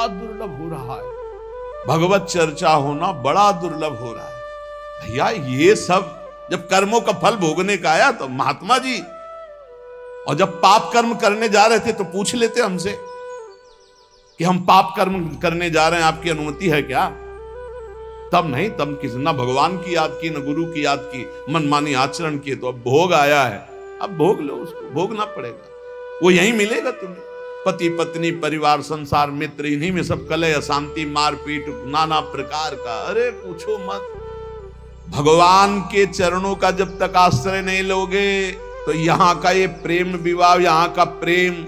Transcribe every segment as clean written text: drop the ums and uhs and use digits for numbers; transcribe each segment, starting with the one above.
बड़ा दुर्लभ हो रहा है, भगवत चर्चा होना बड़ा दुर्लभ हो रहा है। भैया ये सब जब कर्मों का फल भोगने का आया तो महात्मा जी, और जब पाप कर्म करने जा रहे थे तो पूछ लेते हमसे कि हम पाप कर्म करने जा रहे हैं, आपकी अनुमति है क्या? तब नहीं, तब किसी ना भगवान की याद की, न गुरु की याद की, मनमानी आचरण किए। तो अब भोग आया है, अब भोग लो, उसको भोगना पड़ेगा, वो यहीं मिलेगा तुम्हें। पति पत्नी परिवार संसार मित्र, इन्हीं में सब कलह अशांति मारपीट नाना प्रकार का। अरे पूछो मत, भगवान के चरणों का जब तक आश्रय नहीं लोगे तो यहां का ये प्रेम विवाह, यहां का प्रेम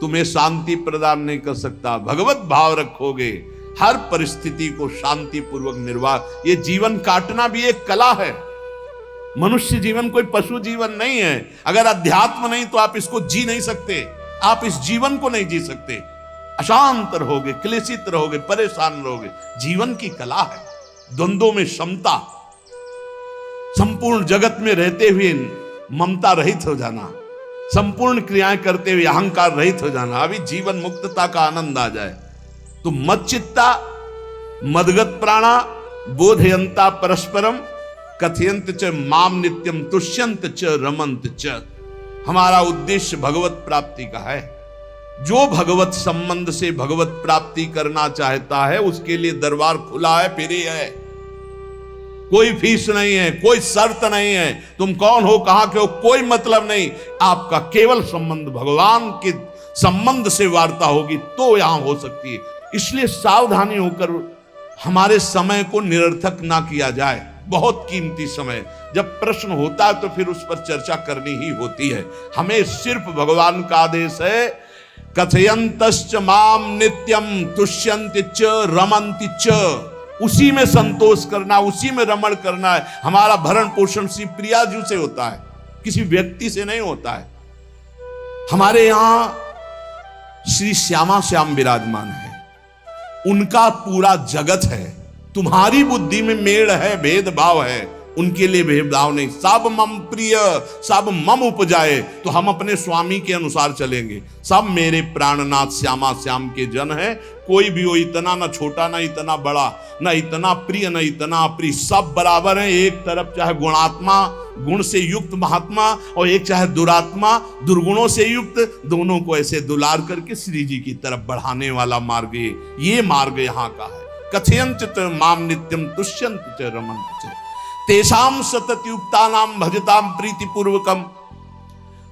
तुम्हें शांति प्रदान नहीं कर सकता। भगवत भाव रखोगे, हर परिस्थिति को शांति पूर्वक निर्वाह। ये जीवन काटना भी एक कला है। मनुष्य जीवन कोई पशु जीवन नहीं है। अगर अध्यात्म नहीं तो आप इसको जी नहीं सकते, आप इस जीवन को नहीं जी सकते। अशांत रहोगे, क्लेशित रहोगे, परेशान रहोगे। जीवन की कला है द्वंद्वों में समता, संपूर्ण जगत में रहते हुए ममता रहित हो जाना, संपूर्ण क्रियाएं करते हुए अहंकार रहित हो जाना। अभी जीवन मुक्तता का आनंद आ जाए तो मच्चित्ता मदगत प्राणा बोधयंता परस्परम कथयंत च माम नित्यम तुष्यंत च रमंत च। हमारा उद्देश्य भगवत प्राप्ति का है। जो भगवत संबंध से भगवत प्राप्ति करना चाहता है उसके लिए दरबार खुला है, फ्री है, कोई फीस नहीं है, कोई शर्त नहीं है। तुम कौन हो, कहां के हो, कोई मतलब नहीं। आपका केवल संबंध भगवान के संबंध से वार्ता होगी तो यहां हो सकती है। इसलिए सावधानी होकर हमारे समय को निरर्थक ना किया जाए। बहुत कीमती समय, जब प्रश्न होता है तो फिर उस पर चर्चा करनी ही होती है। हमें सिर्फ भगवान का आदेश है, कथयंतश्च माम नित्यम तुष्यन्ति च रमन्ति च। उसी में संतोष करना, उसी में रमण करना है। हमारा भरण पोषण श्री प्रिया जी से होता है, किसी व्यक्ति से नहीं होता है। हमारे यहां श्री श्यामा श्याम विराजमान है, उनका पूरा जगत है। तुम्हारी बुद्धि में मेड़ है, भेदभाव है, उनके लिए भेदभाव नहीं। सब मम प्रिय सब मम उपजाए, तो हम अपने स्वामी के अनुसार चलेंगे। सब मेरे प्राणनाथ श्यामा श्याम के जन है। कोई भी हो, इतना ना छोटा ना इतना बड़ा, ना इतना प्रिय ना इतना अप्रिय, सब बराबर है। एक तरफ चाहे गुणात्मा गुण से युक्त महात्मा और एक चाहे दुरात्मा दुर्गुणों से युक्त, दोनों को ऐसे दुलार करके श्री जी की तरफ बढ़ाने वाला मार्ग ये मार्ग यहाँ का है। कथयंत च माम नित्यम तुष्यंत च रमन्त च तेषाम सतत युक्तानाम भजताम प्रीति पूर्वकम।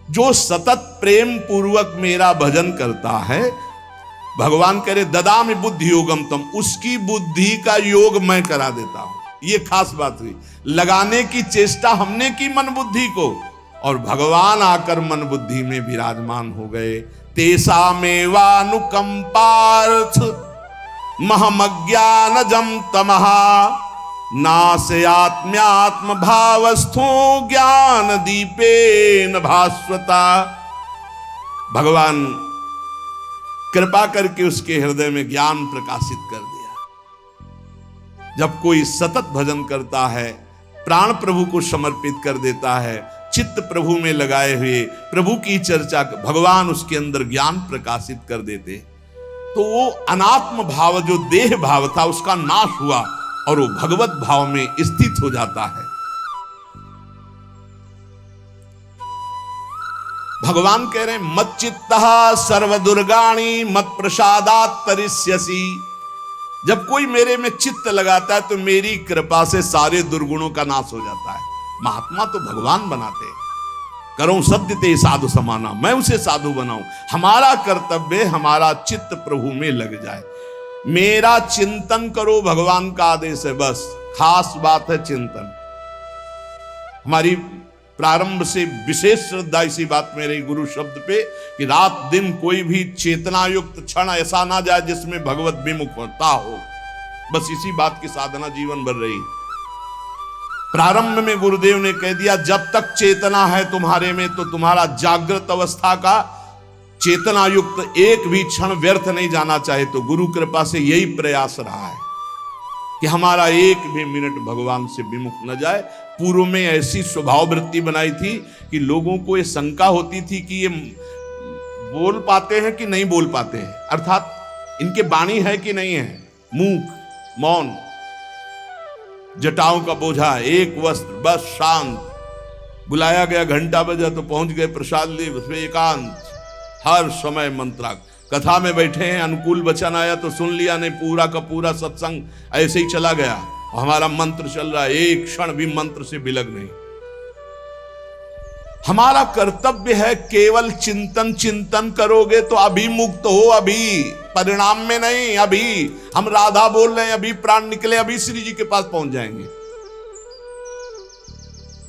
जो सतत प्रेम पूर्वक मेरा भजन करता है, भगवान करे ददामि बुद्धि योगम तम, उसकी बुद्धि का योग मैं करा देता हूं। ये खास बात हुई, लगाने की चेष्टा हमने की मन बुद्धि को, और भगवान आकर मन बुद्धि में विराजमान हो गए। तेषामेवानुकंपार्थ महमज्ञानजं तमहा नाशयात्म्यात्म भावस्थो ज्ञान दीपेन भास्वता। भगवान कृपा करके उसके हृदय में ज्ञान प्रकाशित कर दिया। जब कोई सतत भजन करता है, प्राण प्रभु को समर्पित कर देता है, चित्त प्रभु में लगाए हुए प्रभु की चर्चा, भगवान उसके अंदर ज्ञान प्रकाशित कर देते, तो वो अनात्म भाव जो देह भाव था उसका नाश हुआ और वो भगवत भाव में स्थित हो जाता है। भगवान कह रहे हैं मत चित्तः सर्वदुर्गाणि मत प्रसादात् तरिष्यसि। जब कोई मेरे में चित्त लगाता है तो मेरी कृपा से सारे दुर्गुणों का नाश हो जाता है। महात्मा तो भगवान बनाते हैं। करो सत्य ते साधु समाना, मैं उसे साधु बनाऊं। हमारा कर्तव्य, हमारा चित्त प्रभु में लग जाए। मेरा चिंतन करो, भगवान का आदेश है। बस खास बात है चिंतन। हमारी प्रारंभ से विशेष श्रद्धा इसी बात में रही गुरु शब्द पे कि रात दिन कोई भी चेतना युक्त क्षण ऐसा ना जाए जिसमें भगवत विमुखता हो। बस इसी बात की साधना जीवन भर रही। प्रारंभ में गुरुदेव ने कह दिया जब तक चेतना है तुम्हारे में तो तुम्हारा जागृत अवस्था का चेतना युक्त एक भी क्षण व्यर्थ नहीं जाना चाहे। तो गुरु कृपा से यही प्रयास रहा है कि हमारा एक भी मिनट भगवान से विमुख न जाए। पूर्व में ऐसी स्वभाव वृत्ति बनाई थी कि लोगों को ये शंका होती थी कि ये बोल पाते हैं कि नहीं बोल पाते हैं, अर्थात इनके वाणी है कि नहीं है? मूक, मौन, जटाओं का बोझा, एक वस्त्र, बस शांत। बुलाया गया, घंटा बजा तो पहुंच गए, प्रसाद लिए, उसमें एकांत, हर समय मंत्रा। कथा में बैठे हैं, अनुकूल वचन आया तो सुन लिया, नहीं पूरा का पूरा सत्संग ऐसे ही चला गया। हमारा मंत्र चल रहा है, एक क्षण भी मंत्र से बिलग नहीं। हमारा कर्तव्य है केवल चिंतन। चिंतन करोगे तो अभी मुक्त हो, अभी, परिणाम में नहीं। अभी हम राधा बोल रहे हैं, अभी प्राण निकले, अभी श्री जी के पास पहुंच जाएंगे।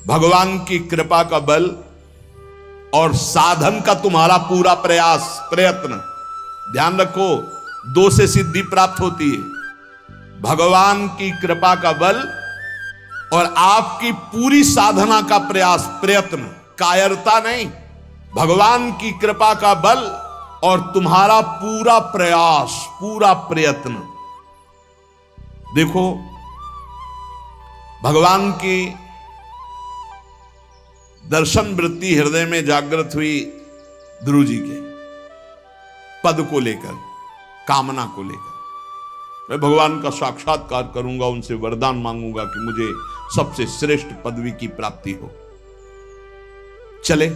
भगवान की कृपा का बल और साधन का तुम्हारा पूरा प्रयास, प्रयत्न। ध्यान रखो, दो से सिद्धि प्राप्त होती है, भगवान की कृपा का बल और आपकी पूरी साधना का प्रयास, प्रयत्न, कायरता नहीं। भगवान की कृपा का बल और तुम्हारा पूरा प्रयास, पूरा प्रयत्न। देखो, भगवान की दर्शन वृत्ति हृदय में जागृत हुई ध्रुव जी के पद को लेकर, कामना को लेकर। मैं भगवान का साक्षात्कार करूंगा, उनसे वरदान मांगूंगा कि मुझे सबसे श्रेष्ठ पदवी की प्राप्ति हो। चले,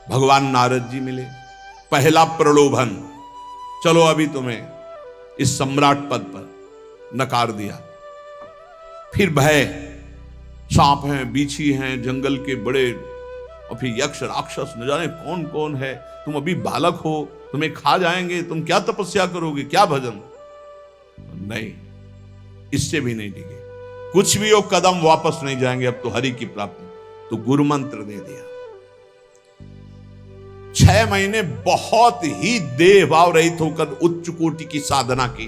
भगवान नारद जी मिले। पहला प्रलोभन, चलो अभी तुम्हें इस सम्राट पद पर नकार दिया। फिर भय, सांप हैं, बीछी हैं, जंगल के बड़े, और फिर यक्ष राक्षस, न जाने कौन कौन है। तुम अभी बालक हो, तुम्हें खा जाएंगे, तुम क्या तपस्या करोगे, क्या भजन? नहीं, इससे भी नहीं टिके, कुछ भी हो, कदम वापस नहीं जाएंगे, अब तो हरि की प्राप्ति। तो गुरु मंत्र दे दिया। 6 महीने बहुत ही देह भाव रहित होकर उच्च कोटि की साधना की।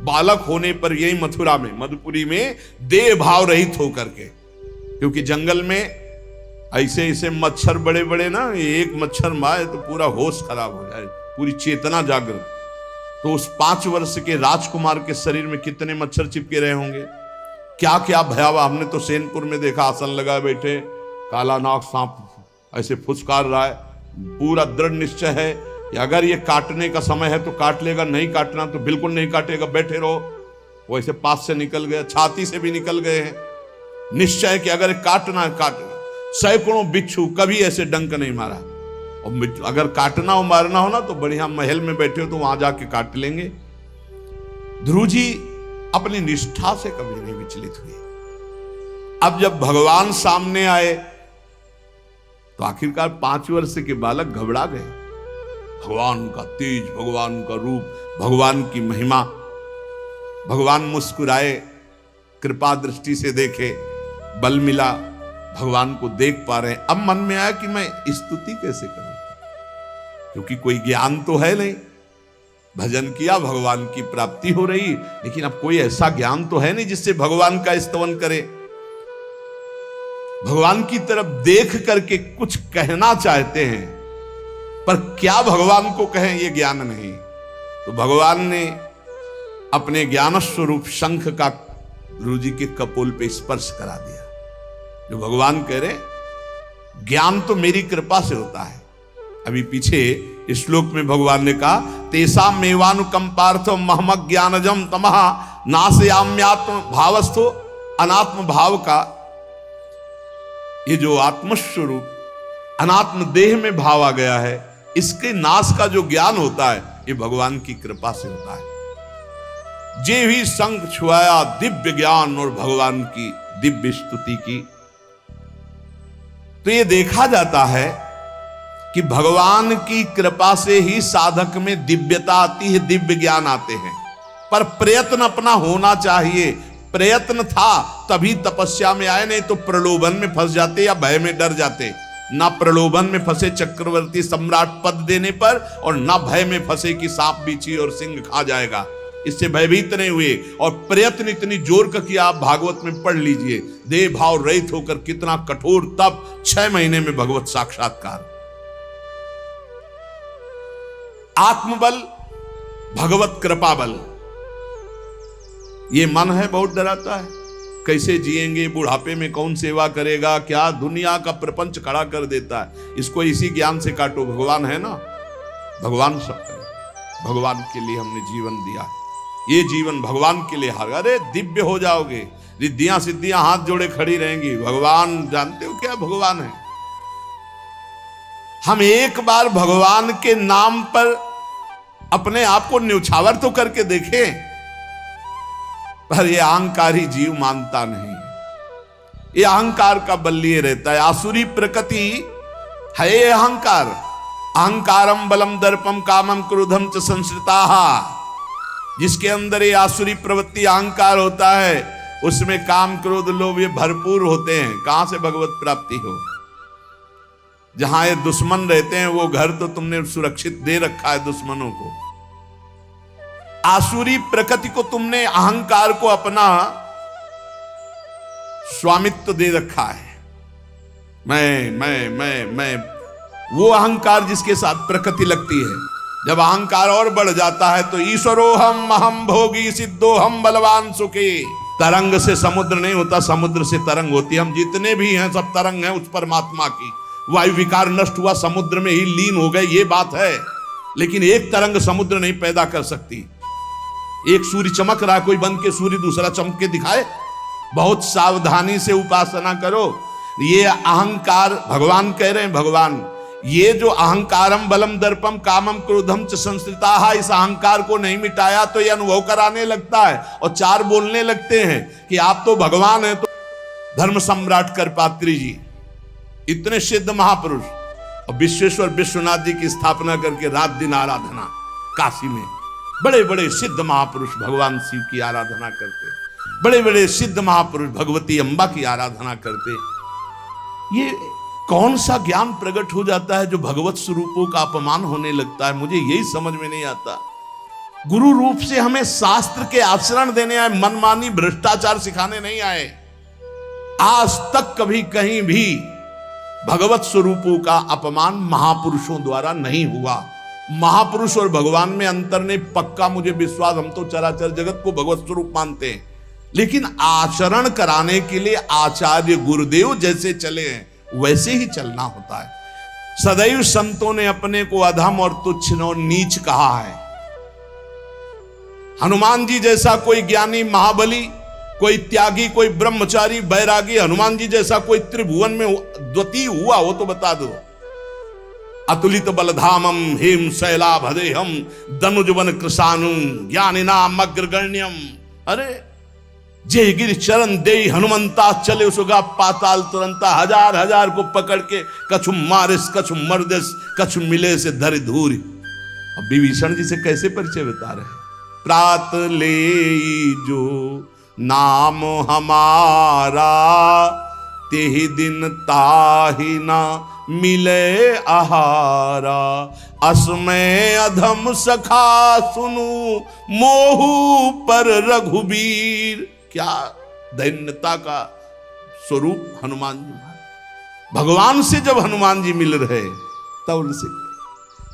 बालक होने पर यही मथुरा में, मधुपुरी में देह भाव रहित होकर के, क्योंकि जंगल में ऐसे ऐसे मच्छर बड़े बड़े ना, एक मच्छर मारे तो पूरा होश खराब हो जाए, पूरी चेतना जागृत। तो उस 5 वर्ष के राजकुमार के शरीर में कितने मच्छर चिपके रहे होंगे, क्या क्या भयावह। हमने तो सेनपुर में देखा, आसन लगा बैठे, काला नाग सांप ऐसे फुसकार रहा है। पूरा दृढ़ निश्चय है कि अगर ये काटने का समय है तो काट लेगा, नहीं काटना तो बिल्कुल नहीं काटेगा, बैठे रहो। वो ऐसे पास से निकल गए, छाती से भी निकल गए हैं। निश्चय कि अगर काटना है काटना। सैकड़ों बिच्छू, कभी ऐसे डंक नहीं मारा। और अगर काटना हो, मारना हो ना, तो बढ़िया महल में बैठे हो तो वहां जाके काट लेंगे। ध्रुव जी अपनी निष्ठा से कभी नहीं विचलित हुए। अब जब भगवान सामने आए तो आखिरकार 5 वर्ष के बालक घबरा गए। भगवान का तेज, भगवान का रूप, भगवान की महिमा। भगवान मुस्कुराए, कृपा दृष्टि से देखे, बल मिला, भगवान को देख पा रहे हैं। अब मन में आया कि मैं स्तुति कैसे करूं, क्योंकि कोई ज्ञान तो है नहीं। भजन किया, भगवान की प्राप्ति हो रही, लेकिन अब कोई ऐसा ज्ञान तो है नहीं जिससे भगवान का स्तवन करे। भगवान की तरफ देख करके कुछ कहना चाहते हैं, पर क्या भगवान को कहें ये ज्ञान नहीं। तो भगवान ने अपने ज्ञान स्वरूप शंख का ध्रुव जी के कपोल पे स्पर्श करा दिया। जो भगवान कह रहे, ज्ञान तो मेरी कृपा से होता है। अभी पीछे इस श्लोक में भगवान ने कहा, तेसा मेवानुकंपार्थ महमक ज्ञानजम तमः नाशयाम्यात्म भावस्थो। अनात्म भाव का ये जो आत्मस्वरूप अनात्म देह में भाव आ गया है, इसके नाश का जो ज्ञान होता है, ये भगवान की कृपा से होता है। जे भी संग छुआया दिव्य ज्ञान और भगवान की दिव्य स्तुति की। तो ये देखा जाता है कि भगवान की कृपा से ही साधक में दिव्यता आती है, दिव्य ज्ञान आते हैं। पर प्रयत्न अपना होना चाहिए। प्रयत्न था तभी तपस्या में आए, नहीं तो प्रलोभन में फंस जाते या भय में डर जाते। ना प्रलोभन में फंसे चक्रवर्ती सम्राट पद देने पर, और ना भय में फंसे कि सांप बीछी और सिंह खा जाएगा, इससे भयभीत नहीं हुए। और प्रयत्न इतनी जोर का किया, आप भागवत में पढ़ लीजिए, देह भाव रहित होकर कितना कठोर तप, 6 महीने में भगवत साक्षात्कार। आत्मबल, भगवत कृपा बल। ये मन है बहुत डराता है, कैसे जिएंगे, बुढ़ापे में कौन सेवा करेगा, क्या दुनिया का प्रपंच खड़ा कर देता है। इसको इसी ज्ञान से काटो, भगवान है ना। भगवान सब करें। भगवान के लिए हमने जीवन दिया, ये जीवन भगवान के लिए हार। अरे दिव्य हो जाओगे, रिद्धियां सिद्धियां हाथ जोड़े खड़ी रहेंगी। भगवान जानते हो क्या भगवान है? हम एक बार भगवान के नाम पर अपने आप को न्यौछावर तो करके देखें, पर ये अहंकारी जीव मानता नहीं। ये अहंकार का बल लिए रहता है। आसुरी प्रकृति है ये अहंकार। अहंकारम बलम दर्पम कामम क्रोधम च संश्रिताः। जिसके अंदर ये आसुरी प्रवृत्ति अहंकार होता है, उसमें काम क्रोध लोभ ये भरपूर होते हैं। कहां से भगवत प्राप्ति हो? जहां ये दुश्मन रहते हैं वो घर तो तुमने सुरक्षित दे रखा है दुश्मनों को। आसुरी प्रकृति को तुमने, अहंकार को अपना स्वामित्व दे रखा है। मैं वो अहंकार जिसके साथ प्रकृति लगती है। जब अहंकार और बढ़ जाता है तो ईश्वरोहम अहम भोगी सिद्धोहम बलवान सुखी। तरंग से समुद्र नहीं होता, समुद्र से तरंग होती है। हम जितने भी हैं सब तरंग हैं उस परमात्मा की। वायु विकार नष्ट हुआ, समुद्र में ही लीन हो गए, ये बात है। लेकिन एक तरंग समुद्र नहीं पैदा कर सकती। एक सूर्य चमक रहा, कोई बंद के सूर्य दूसरा चमक के दिखाए? बहुत सावधानी से उपासना करो। ये अहंकार, भगवान कह रहे हैं, भगवान ये जो अहंकारम बलम दर्पम कामम क्रोधम च संश्रिताः, इस अहंकार को नहीं मिटाया तो ये अनुभव कराने लगता है और चार बोलने लगते हैं कि आप तो भगवान हैं। तो धर्म सम्राट करपात्री जी, इतने सिद्ध महापुरुष, और विश्वेश्वर विश्वनाथ जी की स्थापना करके रात दिन आराधना, काशी में बड़े बड़े सिद्ध महापुरुष भगवान शिव की आराधना करते, बड़े बड़े सिद्ध महापुरुष भगवती अम्बा की आराधना करते। ये कौन सा ज्ञान प्रकट हो जाता है जो भगवत स्वरूपों का अपमान होने लगता है? मुझे यही समझ में नहीं आता। गुरु रूप से हमें शास्त्र के आचरण देने आए, मनमानी भ्रष्टाचार सिखाने नहीं आए। आज तक कभी कहीं भी भगवत स्वरूपों का अपमान महापुरुषों द्वारा नहीं हुआ। महापुरुष और भगवान में अंतर नहीं, पक्का मुझे विश्वास। हम तो चराचर जगत को भगवत स्वरूप मानते हैं, लेकिन आचरण कराने के लिए आचार्य गुरुदेव जैसे चले हैं वैसे ही चलना होता है। सदैव संतों ने अपने को अधम और तुच्छ और नीच कहा है। हनुमान जी जैसा कोई ज्ञानी, महाबली, कोई त्यागी, कोई ब्रह्मचारी, बैरागी, हनुमान जी जैसा कोई त्रिभुवन में द्वितीय हुआ हो तो बता दो। अतुलित बलधामम हेम शैलाभदेहम दनुजवन कृशानु ज्ञानिनाम अग्रगण्यम। अरे जय गिर चरण दे हनुमंता चले उसगा पाताल तुरंता। हजार हजार को पकड़ के कछु मारिस कछु मर्दिस कछु मिले से धर धूरी। अब विभीषण जी से कैसे परिचय बता रहे हैं? प्रात ले जो नाम हमारा तेहि दिन ताहि ना मिले आहारा। असमय अधम सखा सुनु मोहु पर रघुबीर। क्या दैन्यता का स्वरूप हनुमान जी। भगवान से जब हनुमान जी मिल रहे तब उनसे,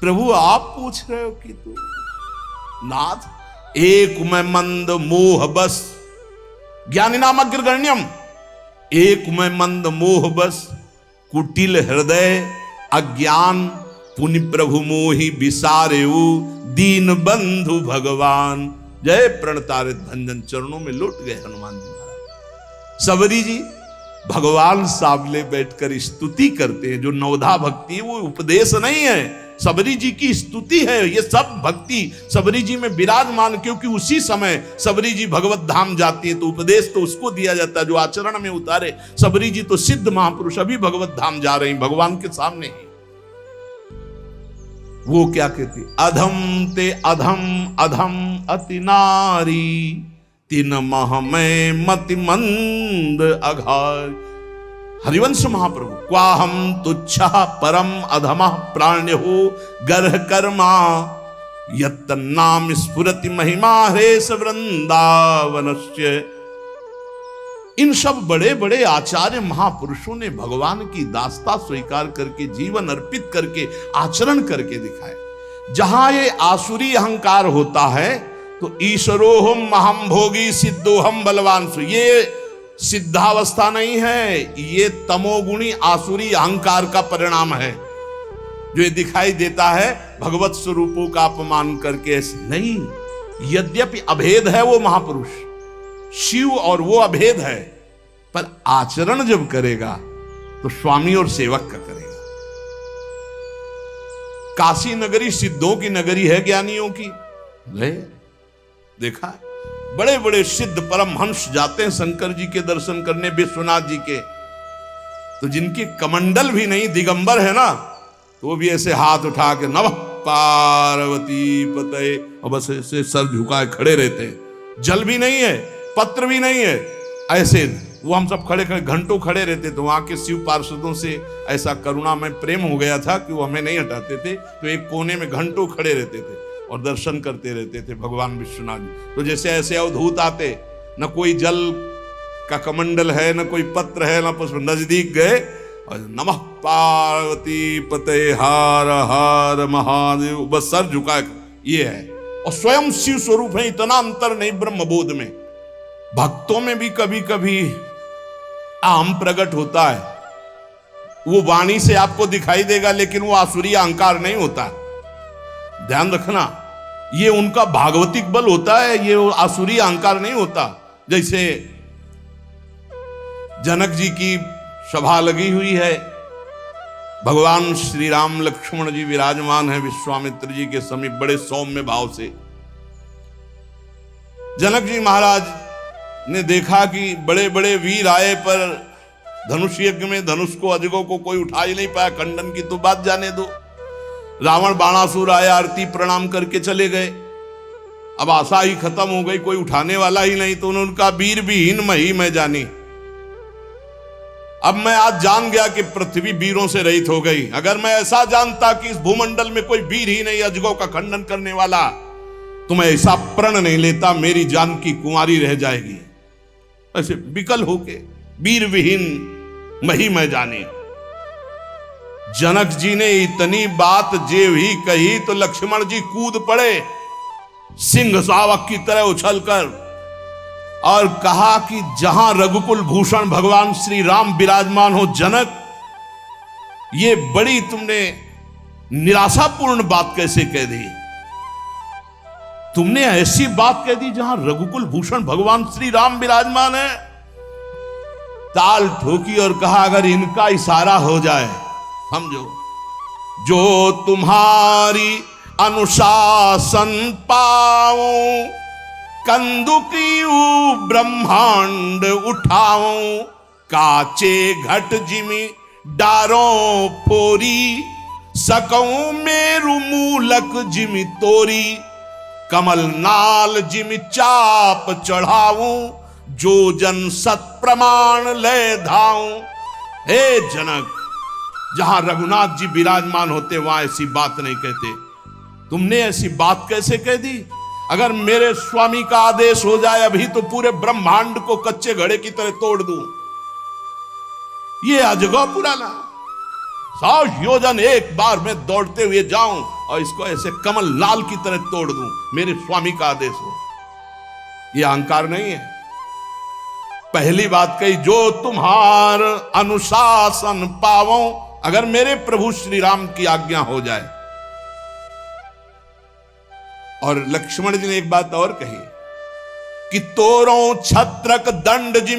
प्रभु आप पूछ रहे हो कि तू नाथ एक मैं मंद मोह बस, ज्ञानी नाम अग्रगण्यम, एक मैं मंद मोह बस, कुटिल हृदय अज्ञान, पुनि प्रभु मोहि विसारेऊ, दीन बंधु भगवान। जय प्रणतारित भंजन, चरणों में लौट गए हनुमान जी महाराज। सबरी जी भगवान सामने बैठकर स्तुति करते हैं। जो नवधा भक्ति है वो उपदेश नहीं है, सबरी जी की स्तुति है। ये सब भक्ति सबरी जी में विराजमान, क्योंकि उसी समय सबरी जी भगवत धाम जाती है तो उपदेश तो उसको दिया जाता है जो आचरण में उतारे। सबरी जी तो सिद्ध महापुरुष अभी भगवत धाम जा रही भगवान के सामने ही। वो क्या कहती? अधम ते अधम अधम अति नारी, तीन मह में मति मंद अघार। हरिवंश महाप्रभु, क्वाहम तुच्छ परम अधम प्राण्यो गर्ह कर्मा, यत् नाम स्फुरति महिमा हेश वृंदावनस्य। इन सब बड़े बड़े आचार्य महापुरुषों ने भगवान की दास्ता स्वीकार करके, जीवन अर्पित करके, आचरण करके दिखाए। जहां ये आसुरी अहंकार होता है तो ईश्वरोहम अहम भोगी सिद्धोहम बलवान सु, ये सिद्धावस्था नहीं है, ये तमोगुणी आसुरी अहंकार का परिणाम है। जो ये दिखाई देता है भगवत स्वरूपों का अपमान करके, ऐसे नहीं। यद्यपि अभेद है वो महापुरुष शिव और वो अभेद है, पर आचरण जब करेगा तो स्वामी और सेवक का करेगा। काशी नगरी सिद्धों की नगरी है, ज्ञानियों की। गए देखा है, बड़े बड़े सिद्ध परमहंस जाते हैं शंकर जी के दर्शन करने, विश्वनाथ जी के। तो जिनकी कमंडल भी नहीं, दिगंबर है ना, तो वो भी ऐसे हाथ उठा के नमः पार्वती पते, और बस ऐसे सर झुकाए खड़े रहते हैं। जल भी नहीं है, पत्र भी नहीं है, ऐसे वो हम सब खड़े खड़े घंटों खड़े रहते। तो वहां के शिव पार्षदों से ऐसा करुणा में प्रेम हो गया था कि वो हमें नहीं हटाते थे, तो एक कोने में घंटों खड़े रहते थे और दर्शन करते रहते थे भगवान विश्वनाथ जी। तो जैसे ऐसे अवधूत आते, न कोई जल का कमंडल है, न कोई पत्र है, न पुष्प, नजदीक गए और नमः पार्वती पते हार हार महादेव, बस सर झुकाए, ये है। और स्वयं शिव स्वरूप है, इतना अंतर नहीं ब्रह्मबोध में। भक्तों में भी कभी कभी आम प्रकट होता है, वो वाणी से आपको दिखाई देगा, लेकिन वो आसुरी अहंकार नहीं होता। ध्यान रखना, ये उनका भागवतिक बल होता है, ये आसुरी अहंकार नहीं होता। जैसे जनक जी की सभा लगी हुई है, भगवान श्री राम लक्ष्मण जी विराजमान है विश्वामित्र जी के समीप, बड़े सौम्य भाव से। जनक जी महाराज ने देखा कि बड़े बड़े वीर आए, पर धनुष यज्ञ में धनुष को अजगों को कोई उठा ही नहीं पाया, खंडन की तो बात जाने दो। रावण बाणासुर आया, आरती प्रणाम करके चले गए। अब आशा ही खत्म हो गई, कोई उठाने वाला ही नहीं। तो उन्होंने उनका वीर विहीन मही मैं जानी। अब मैं आज जान गया कि पृथ्वी वीरों से रहित हो गई। अगर मैं ऐसा जानता कि इस भूमंडल में कोई वीर ही नहीं अजगों का खंडन करने वाला, तो मैं ऐसा प्रण नहीं लेता, मेरी जान की कुंवारी रह जाएगी। ऐसे विकल होके वीर विहीन मही मैं जानी। जनक जी ने इतनी बात जे ही कही तो लक्ष्मण जी कूद पड़े सिंह शावक की तरह उछलकर, और कहा कि जहां रघुकुल भूषण भगवान श्री राम विराजमान हो जनक, ये बड़ी तुमने निराशापूर्ण बात कैसे कह दी। तुमने ऐसी बात कह दी जहां रघुकुल भूषण भगवान श्री राम विराजमान है। ताल ठोकी और कहा अगर इनका इशारा हो जाए, समझो, जो तुम्हारी अनुशासन पाओ, कंदुकियू ब्रह्मांड उठाओ, काचे घट जिमी डारों फोरी, सकऊं मेरु मूलक जिमी तोरी, कमल नाल जिमी चाप चढ़ाऊं, जो जन सत प्रमाण ले धाऊं। हे जनक, जहां रघुनाथ जी विराजमान होते वहां ऐसी बात नहीं कहते। तुमने ऐसी बात कैसे कह दी। अगर मेरे स्वामी का आदेश हो जाए अभी तो पूरे ब्रह्मांड को कच्चे घड़े की तरह तोड़ दूं। ये अजगौ पुराना 100 योजन एक बार में दौड़ते हुए जाऊं और इसको ऐसे कमल लाल की तरह तोड़ दूं, मेरे स्वामी का आदेश हो। ये अहंकार नहीं है। पहली बात कही, जो तुम्हार अनुशासन पावो, अगर मेरे प्रभु श्री राम की आज्ञा हो जाए। और लक्ष्मण जी ने एक बात और कही कि तोरों छत्रक दंड जिमि